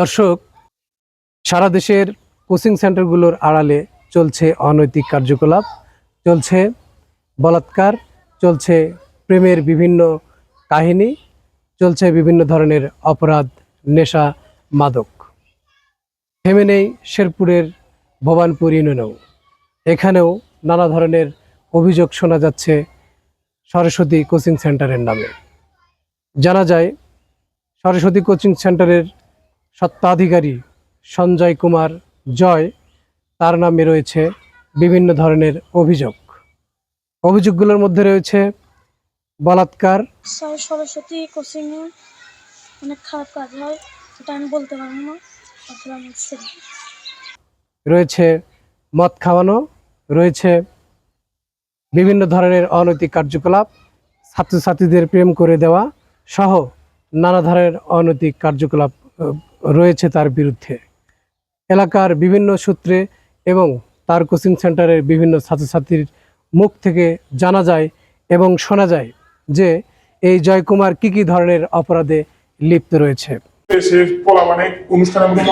দর্শক, সারা দেশের কোচিং সেন্টারগুলোর আড়ালে চলছে অনৈতিক কার্যকলাপ, চলছে বলাৎকার, চলছে প্রেমের বিভিন্ন কাহিনী, চলছে বিভিন্ন ধরনের অপরাধ, নেশা, মাদক। থেমে নেই শেরপুরের ভবানপুর ইউনিয়নেও। এখানেও নানা ধরনের অভিযোগ শোনা যাচ্ছে সরস্বতী কোচিং সেন্টারের নামে। জানা যায়, সরস্বতী কোচিং সেন্টারের স্বত্বাধিকারী সঞ্জয় কুমার জয়, তার নামে রয়েছে বিভিন্ন ধরনের অভিযোগগুলোর মধ্যে রয়েছে বলাৎকার, সরস্বতী কোচিংয়ে অনেক খারাপ কাজ হয়, সেটা আমি বলতে পারবো না। রয়েছে মদ খাওয়ানো, রয়েছে বিভিন্ন ধরনের অনৈতিক কার্যকলাপ, ছাত্রছাত্রীদের প্রেম করে দেওয়া সহ নানা ধরনের অনৈতিক কার্যকলাপ রয়েছে তার বিরুদ্ধে। এলাকার বিভিন্ন সূত্রে এবং তার কোচিং সেন্টারের বিভিন্ন ছাত্রছাত্রীর মুখ থেকে জানা যায় এবং শোনা যায় যে এই জয়কুমার কি ধরনের অপরাধে লিপ্ত রয়েছে। অনুষ্ঠানের মধ্যে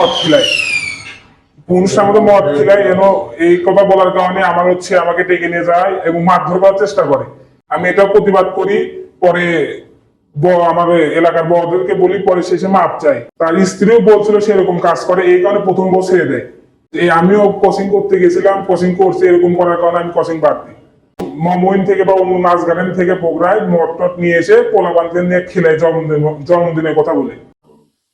মদ খিলায় যেন এই কথা বলার কারণে আমাকে ডেকে নিয়ে যায় এবং মারধর করার চেষ্টা করে। আমি এটাও প্রতিবাদ করি। পরে আমার এলাকার বড়দেরকে বলি, পরে শেষে মাপ চাই। তার স্ত্রীও বলছিল সেরকম কাজ করে, এই কারণে প্রথম বউ ছেড়ে দেয়। আমিও কোচিং করতে গেছিলাম, কোচিং করছি, এরকম করার কারণে আমি কোচিং বাদ দিই। মমিন থেকে বা অন্য নাচ গার্ডেন থেকে বগুড়ায় মদ টট নিয়ে এসে পোলাপানকে নিয়ে খেলে জন্মদিনের কথা বলে।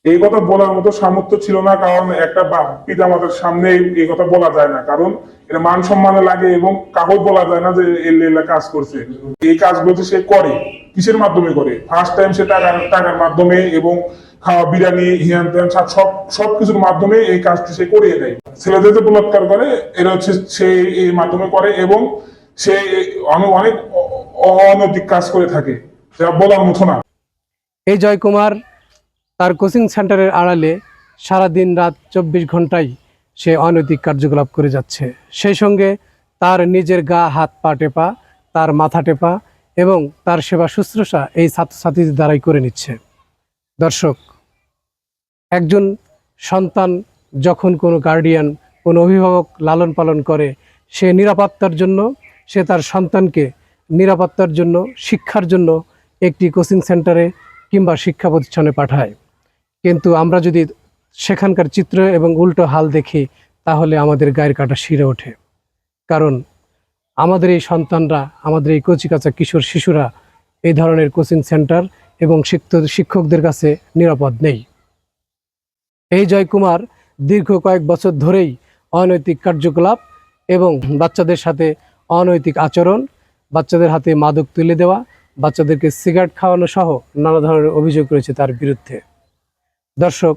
এই কথা বলার মতো সামর্থ্য ছিল না, কারণ একটা পিতা মাতার সামনে এই কথা বলা যায় না, কারণ এটা মান সম্মানে লাগে এবং কাউকে বলা যায় না যে এলা কাজ করছে। এই কাজ বলতে সে করে কিসের মাধ্যমে করে? ফার্স্ট টাইম সে টাকার মাধ্যমে এবং খাওয়া বিরিয়ানি হিয়ান ত্যান সবকিছুর মাধ্যমে এই কাজটি সে করিয়ে দেয়। ছেলেদের যে বলাৎকার করে, এটা হচ্ছে সে এই মাধ্যমে করে এবং সে অনেক অনৈতিক কাজ করে থাকে, যা বলার মতো না। এই জয়কুমার তার কোচিং সেন্টারের আড়ালে সারাদিন রাত 24 ঘন্টায় সে অনৈতিক কার্যকলাপ করে যাচ্ছে। সেই সঙ্গে তার নিজের গা হাত পা টেপা, তার মাথা টেপা এবং তার সেবা শুশ্রূষা এই ছাত্রছাত্রীদের দ্বারাই করে নিচ্ছে। দর্শক, একজন সন্তান যখন কোনো গার্ডিয়ান, কোনো অভিভাবক লালন পালন করে, সে নিরাপত্তার জন্য, সে তার সন্তানকে নিরাপত্তার জন্য, শিক্ষার জন্য একটি কোচিং সেন্টারে কিংবা শিক্ষা প্রতিষ্ঠানে পাঠায়। কিন্তু আমরা যদি সেখানকার চিত্র এবং উল্টো হাল দেখি, তাহলে আমাদের গায়ের কাটা শিরে ওঠে। কারণ আমাদের এই সন্তানরা, আমাদের এই কচিকাঁচা কিশোর শিশুরা এই ধরনের কোচিং সেন্টার এবং শিক্ষকদের কাছে নিরাপদ নেই। এই জয়কুমার দীর্ঘ কয়েক বছর ধরেই অনৈতিক কার্যকলাপ এবং বাচ্চাদের সাথে অনৈতিক আচরণ, বাচ্চাদের হাতে মাদক তুলে দেওয়া, বাচ্চাদেরকে সিগারেট খাওয়ানো সহ নানা ধরনের অভিযোগ রয়েছে তার বিরুদ্ধে। দর্শক,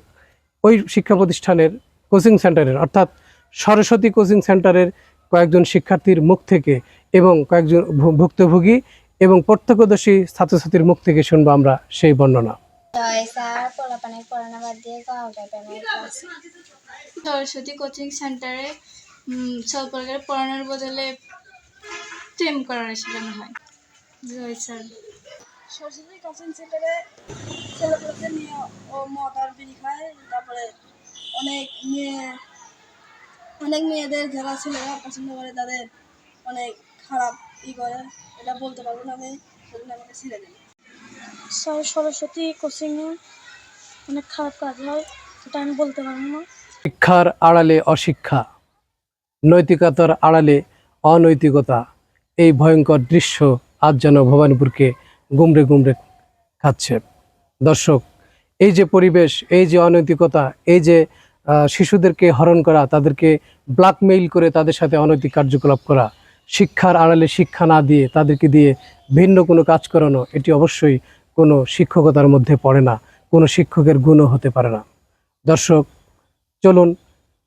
ওই শিক্ষা প্রতিষ্ঠানের কোচিং সেন্টারের অর্থাৎ সরস্বতী কোচিং সেন্টারের কয়েকজন শিক্ষার্থীর মুখ থেকে এবং কয়েকজন ভুক্তভোগী এবং প্রত্যক্ষদর্শী ছাত্রছাত্রীর মুখ থেকে শুনবো আমরা সেই বর্ণনা। সরস্বতী কোচিং সেন্টারে সব প্রকারের পড়ানোর বদলে প্রেম করার শেখানো হয়। সরস্বতী কোচিং সেন্টারে ছেলেপেলেদের নিয়ে ও মদ আর বিড়ি খায়, তারপরে অনেক মেয়েদের যারা ছেলেরা পছন্দ করে তাদের অনেক খারাপ করে, এটা বলতে পারবো না আমি, সেজন্য আমাকে ছেড়ে দেয়। সরস্বতী কোচিংয়ে অনেক খারাপ কাজ হয়, সেটা আমি বলতে পারবো না। শিক্ষার আড়ালে অশিক্ষা, নৈতিকতার আড়ালে অনৈতিকতা, এই ভয়ঙ্কর দৃশ্য আজ যেন ভবানীপুরকে গুমড়ে খাচ্ছে। দর্শক, এই যে পরিবেশ, এই যে অনৈতিকতা, এই যে শিশুদেরকে হরণ করা, তাদেরকে ব্ল্যাকমেইল করে তাদের সাথে অনৈতিক কার্যকলাপ করা, শিক্ষার আড়ালে শিক্ষা না দিয়ে তাদেরকে দিয়ে ভিন্ন কোনো কাজ করানো, এটি অবশ্যই কোনো শিক্ষকতার মধ্যে পড়ে না, কোনো শিক্ষকের গুণও হতে পারে না। দর্শক, চলুন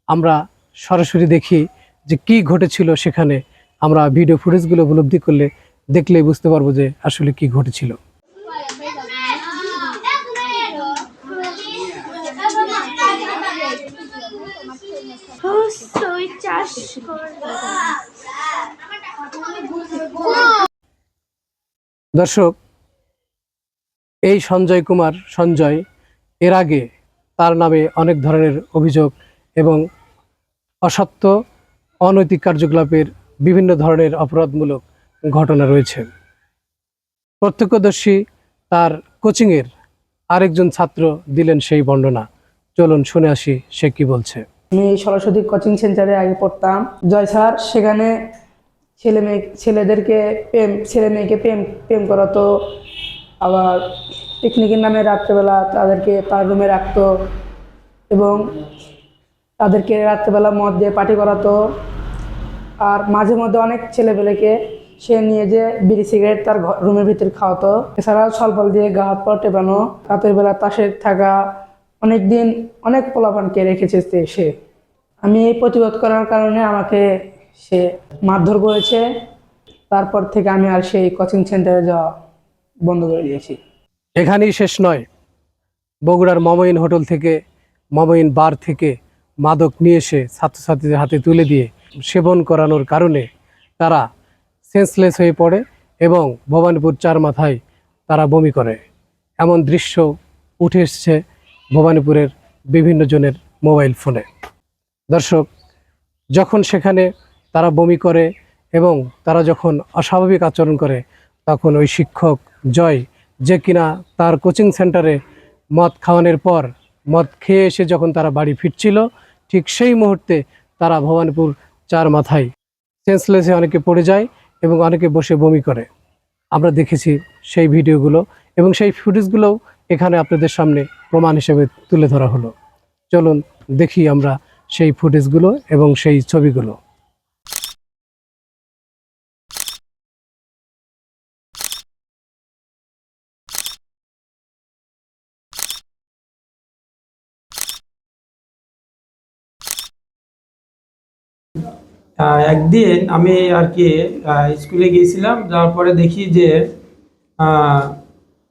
আমরা সরাসরি দেখি যে কি ঘটেছিল সেখানে। আমরা ভিডিও ফুটেজগুলো উপলব্ধি করলে, দেখলেই বুঝতে পারবো যে আসলে কি ঘটেছিল। দর্শক, এই সঞ্জয় কুমার সঞ্জয় এর আগে তার নামে অনেক ধরনের অভিযোগ এবং অসত্য অনৈতিক কার্যকলাপের বিভিন্ন ধরনের অপরাধমূলক ঘটনা রয়েছে। প্রত্যক্ষদর্শী তার কোচিংয়ের আরেকজন ছাত্র দিলেন সেই বর্ণনা। চলুন শুনে আসি সে কি বলছে। আমি সরস্বতী কোচিং সেন্টারে আগে পড়তাম। জয় স্যার সেখানে ছেলেদেরকে ছেলে মেয়েকে প্রেম করাতো। আবার পিকনিকের নামে রাত্রেবেলা তাদেরকে তার রুমে রাখতো এবং তাদেরকে রাত্রেবেলা মদ দিয়ে পার্টি করাতো। আর মাঝে মধ্যে অনেক ছেলেপেলেকে সে নিয়ে যে বিড়ি সিগারেট তার রুমের ভিতরে খাওয়াতো। এছাড়া সলপল দিয়ে গা হাত পা টেপানো, রাতের বেলা তাসে থাকা, অনেক দিন অনেক পোলাপানকে রেখেছে সে। আমি এই প্রতিবাদ করার কারণে আমাকে সে মারধর করেছে। তারপর থেকে আমি আর সেই কোচিং সেন্টারে যাওয়া বন্ধ করে দিয়েছি। এখানেই শেষ নয়, বগুড়ার মমইন হোটেল থেকে, মমইন বার থেকে মাদক নিয়ে এসে ছাত্রছাত্রীদের হাতে তুলে দিয়ে সেবন করানোর কারণে তারা সেন্সলেস হয়ে পড়ে এবং ভবানীপুর চার মাথায় তারা বমি করে। এমন দৃশ্য উঠে এসছে ভবানীপুরের বিভিন্ন জনের মোবাইল ফোনে। দর্শক, যখন সেখানে তারা বমি করে এবং তারা যখন অস্বাভাবিক আচরণ করে, তখন ওই শিক্ষক জয়, যে কিনা তার কোচিং সেন্টারে মদ খাওয়ানোর পর মদ খেয়ে এসে যখন তারা বাড়ি ফিরছিল, ঠিক সেই মুহূর্তে তারা ভবানীপুর চার মাথায় সেন্সলেসে অনেকে পড়ে যায় এবং অনেকে বসে বমি করে। আমরা দেখেছি সেই ভিডিওগুলো এবং সেই ফুটেজগুলোও এখানে আপনাদের সামনে প্রমাণ হিসেবে তুলে ধরা হলো। চলুন দেখি আমরা সেই ফুটেজগুলো এবং সেই ছবিগুলো। একদিন আমি আর কি স্কুলে গিয়েছিলাম, যাওয়ার পরে দেখি যে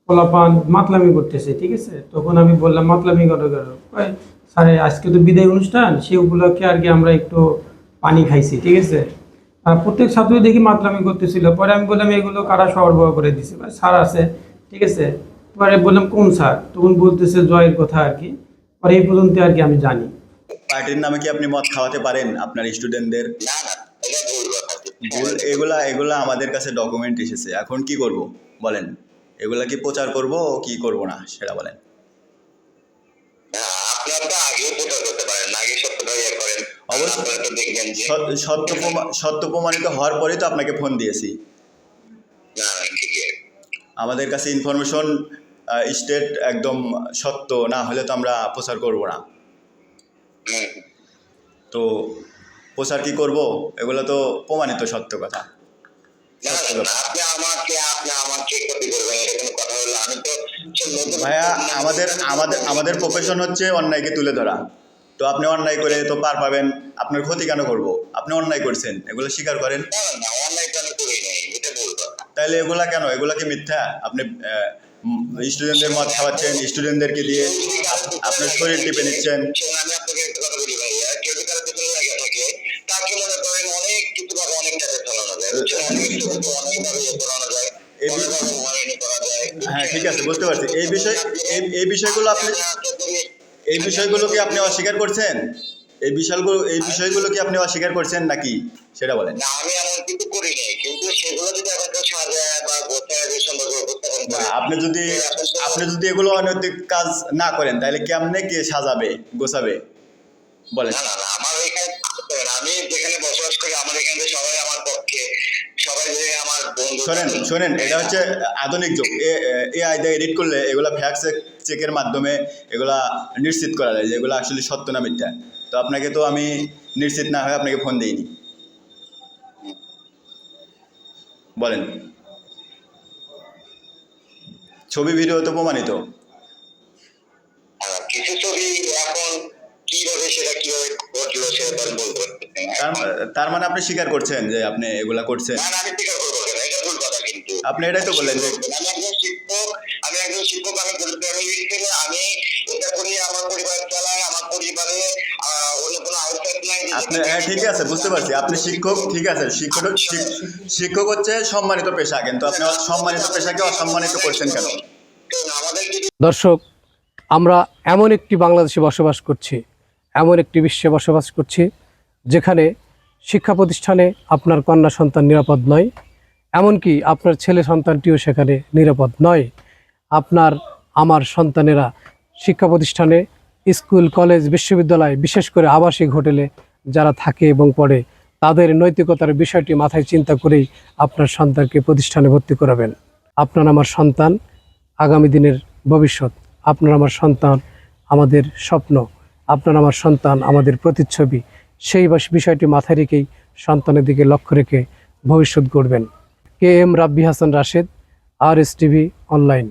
পোলাপান মাতলামি করতেছে, ঠিক আছে। তখন আমি বললাম, মাতলামি করো কেন? স্যার আজকে তো বিদায় অনুষ্ঠান, সেই উপলক্ষে আর কি আমরা একটু পানি খাইছি, ঠিক আছে। প্রত্যেক ছাত্র দেখি মাতলামি করতেছিল। পরে আমি বললাম, এগুলো কারা সরবরাহ করে দিছে? স্যার আছে, ঠিক আছে। পরে বললাম, কোন স্যার? তখন বলতেছে জয়ের কথা আর কি। পরে এই পর্যন্ত আর কি আমি জানি। পার্টির নামে কি আপনি মদ খাওয়াতে পারেন আপনার স্টুডেন্টদের? না না, এটা ভুল কথা। ভুল? এগুলা আমাদের কাছে ডকুমেন্ট এসেছে। এখন কি করব বলেন? এগুলা কি প্রচার করব কি করব না সেটা বলেন। না, আপনারা তো আগেও প্রচার করতে পারেন, আগে সত্যটা ইয়ে করেন। অবশ্যই আপনারা তো দেখবেন যে সত্য প্রমাণিত হওয়ার পরেই তো আপনাকে ফোন দিয়েছি। না না, ঠিকই। আমাদের কাছে ইনফরমেশন স্টেট একদম সত্য না হলে তো আমরা প্রচার করব না। হুম। তো প্রচার কি করব? এগুলো তো প্রমাণিত সত্য কথা। না না না, আপনি আমাকে ক্ষতি করবেন, এটা কোনো কথা হলো? আমি তো ভাইয়া, আমাদের প্রফেশন হচ্ছে অন্যায়কে তুলে ধরা। তো আপনি অন্যায় করে তো পার পাবেন, আপনার ক্ষতি কেন করব? আপনি অন্যায় করছেন, এগুলো স্বীকার করেন। না না, অন্যায় তো আমি করি নাই, এটা ভুল কথা। তাইলে এগুলা কেন? এগুলা কি মিথ্যা? আপনি স্টুডেন্টদের মদ খাওয়াচ্ছেন, স্টুডেন্টদেরকে দিয়ে আপনার শরীর টিপে নিচ্ছেন। আমি আপনাকে একটা কথা বলি ভাইয়া, কেউ যদি তার পেছনে লাগে থাকে, তাকে মনে করেন অনেক কিছু ভাবে অনেক টাকা চালানো যায়, অনেক কিছু অনেকভাবে করানো যায়, অনেকভাবে হয়রানি করা যায়। হ্যাঁ, ঠিক আছে, বুঝতে পারছি। এই বিষয়গুলো কি আপনি অস্বীকার করছেন? এই বিষয়গুলো কি আপনি অস্বীকার করছেন নাকি সেটা বলেন। না, আমি এমন কিছু করিনি, কিন্তু সেগুলো যদি আমাকে সাজায় বা গোছায় যে সম্পর্কে উপস্থাপন করে। আপনি যদি এগুলো অনৈতিক কাজ না করেন, তাহলে কেমনে কে সাজাবে, গোছাবে বলেন? না না না, আমার এখানে আমি যেখানে বসবাস করি, আমার এখানে সবাই আমার পক্ষে, সবাই যে আমার বন্ধু। শোনেন, এটা হচ্ছে আধুনিক যুগ। এআই দিয়ে এডিট করলে এগুলা ফ্যাক্ট চেকের মাধ্যমে এগুলা নিশ্চিত করা যায় যে এগুলো আসলে সত্য না মিথ্যা। তো আপনাকে তো আমি নিশ্চিত না হয়ে আপনাকে ফোন দিইনি। বলেন। ছবি ভিডিও তো প্রমাণিত। কিছু ছবি এখন কিভাবে সেটা কিভাবে ঘটলো সেটা তো আমি বলতে পারতেছি না। তার মানে আপনি স্বীকার করছেন যে আপনি এগুলা করছেন? না না, আমি স্বীকার করবো কেন? এটা ভুল কথা। কিন্তু আপনি এটাই তো বললেন যে আমি একজন শিক্ষক, আমি গরিব ফ্যামিলির ছেলে, আমি এটা করি, আমার পরিবার চালাই, আমার পরিবারে অন্য কোনো আউটসাইড নাই। আপনি, হ্যাঁ ঠিক আছে, বুঝতে পারছি আপনি শিক্ষক, ঠিক আছে। শিক্ষক হচ্ছে সম্মানিত পেশা, কিন্তু আপনি সম্মানিত পেশাকে অসম্মানিত করছেন কেন? দর্শক, আমরা এমন একটি বাংলাদেশে বসবাস করছি, এমন একটি বিশ্বে বসবাস করছি যেখানে শিক্ষা প্রতিষ্ঠানে আপনার কন্যা সন্তান নিরাপদ নয়, এমনকি আপনার ছেলে সন্তানটিও সেখানে নিরাপদ নয়। আপনার আমার সন্তানেরা শিক্ষা প্রতিষ্ঠানে, স্কুল, কলেজ, বিশ্ববিদ্যালয়, বিশেষ করে আবাসিক হোটেলে যারা থাকে এবং পড়ে, তাদের নৈতিকতার বিষয়টি মাথায় চিন্তা করেই আপনার সন্তানকে প্রতিষ্ঠানে ভর্তি করাবেন। আপনার আমার সন্তান আগামী দিনের ভবিষ্যৎ। আপনার আমার সন্তান আমাদের স্বপ্ন, আপনার আমার সন্তান আমাদের প্রতিচ্ছবি। সেই বিষয়টি মাথায় রেখেই সন্তানের দিকে লক্ষ্য রেখে ভবিষ্যৎ গড়বেন। KM রাব্বি হাসান রাশেদ, RSTV অনলাইন।